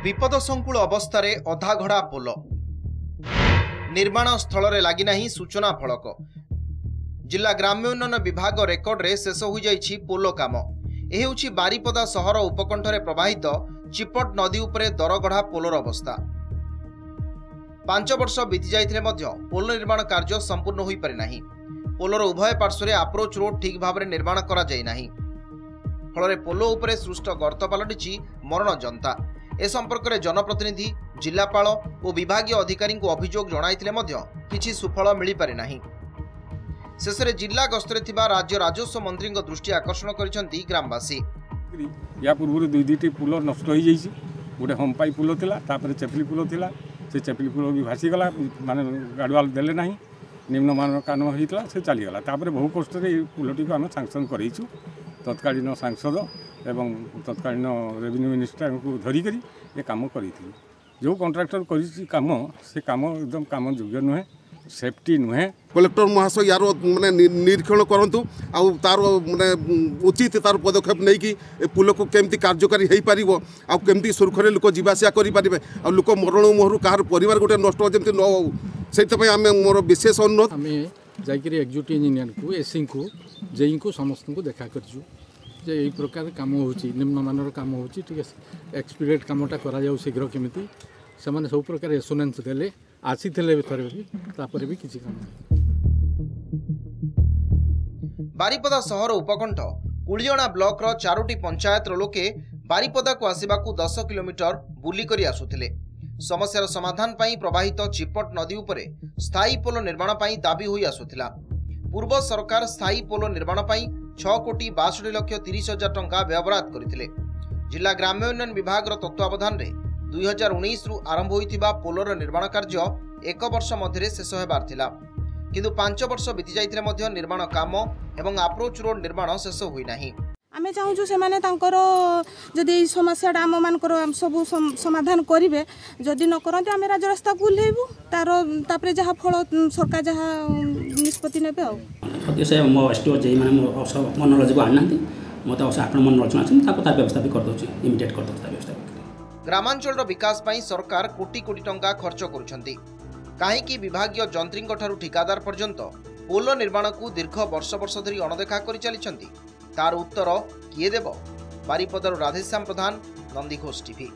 विपद संकुल अवस्था अधागढ़ा पोल निर्माण स्थल में लगी नहीं सूचना फलक। जिला ग्राम्य उन्नयन विभाग रेकर्ड रे शेष हो जाइछि पोल काम। यह होछि बारिपदा सहर उपकंठरे प्रवाहित चिपट नदी उपरे दरगढ़ा पोलर अवस्था। 5 वर्ष बीती जाइथिले मध्य पोल निर्माण कार्य संपूर्ण होई पारि नाही। पोलर उभय पार्श्वरे अप्रोच रोड ठीक भाव में निर्माण करा जाई नाही। फल पोल उपरे सृष्ट गर्त पलटिछि मरण जंता। ए संपर्क में जनप्रतिनिधि जिलापाल और विभागीय अधिकारी को अभियोग जणाइथिले मध्य किछि सुफल मिली पारि नाही। शेष में जिला गस्तरे थिबा राज्य राजस्व मंत्री दृष्टि आकर्षण करिसेंती ग्रामवासी। या पूर्व दुईटी पुल नष्ट हो जाइए। गोटे हमपाई पुल थिला, तापर चेपली पुल थिला, से चेपली पुल भी भासीगला, माने गाड़ुआल देले नहीं, निम्नमान कान होता से चलीगला। तापर बहु कष्ट पुलटी को आम सांसन करूँ। तत्कालीन सांसद एवं तत्कालीन रेवेन्यू मिनिस्टर को धरिक ये कम करी जो कॉन्ट्रैक्टर काम से काम एकदम काम योग्य नुहे, सेफ्टी नुहे। कलेक्टर महाशय यार माने निरीक्षण करंतु आ तार माने उचित तार पदक्षेप नहीं कि पुल को केमती कार्यकारी हो पार आ केमती सुरखरे लोक जीवासिया करि पारिबे आ लोक मरण मोहरु कार परिवार गोटे नष्ट जेमती न हो से आम मोर विशेष अनुरोध। आम जाकि एक्जिक्यूटिव इंजीनियर को एससी को जेई को समस्त को देखा करछु जे यही प्रकार काम होची, निम्नमानर काम होची, ठीक है एक्सपीरियड कामटा करा जाऊ शीघ्र केमिति से माने सब प्रकार एसुरेंस देले आसी थले थरे भी तापर भी किछि काम। बारिपदा सहर उपकंठ कुलियणा ब्लॉक रो 4टी पंचायत रो लोके बारिपदा को आसीबाकू 10 किलोमीटर बुली करी आसुथिले। समस्यार समाधान पाई प्रवाहित चिपट नदी उपरे स्थायी पोल निर्माण पाई दाबी होई आसुथिला। पूर्व सरकार स्थायी पोल निर्माण पाई 6,62,30,000 टंका व्यवहार करथिले। जिला ग्राम्य उन्नयन विभाग तत्वावधान रे 2019 रु आरंभ होइथिबा पोलर निर्माण कार्य 1 वर्ष मध्य शेष हेबार थिला, किंतु 5 वर्ष बीती जाइथिले मध्य निर्माण काम एवं अप्रोच रोड निर्माण शेष होई नाही। आमे चाहूँ से माने तांकर जदि समस्या आम मानकर सब समाधान करेंगे, जदि न करते आम राज रास्ता को ओह्लैबू तार जहाँ फल सरकार जहाँ निष्पत्ति नेबे। से मो एसटीओ जे माने मनोरंजन को आना मत आप मनोरंजन व्यवस्था भी करदे इमिडिएट कर व्यवस्था। ग्रामांचल विकास पाई सरकार कोटी कोटी टंका खर्च करुछंती, काहेकि विभागीय जंत्रींक ठारू ठिकादार पर्यंत पोल निर्माण को दीर्घ वर्ष वर्ष धरी अणदेखा कर चली। तार उत्तर किए देव? बारिपदारू राधेश्याम प्रधान, नंदीघोष टीवी।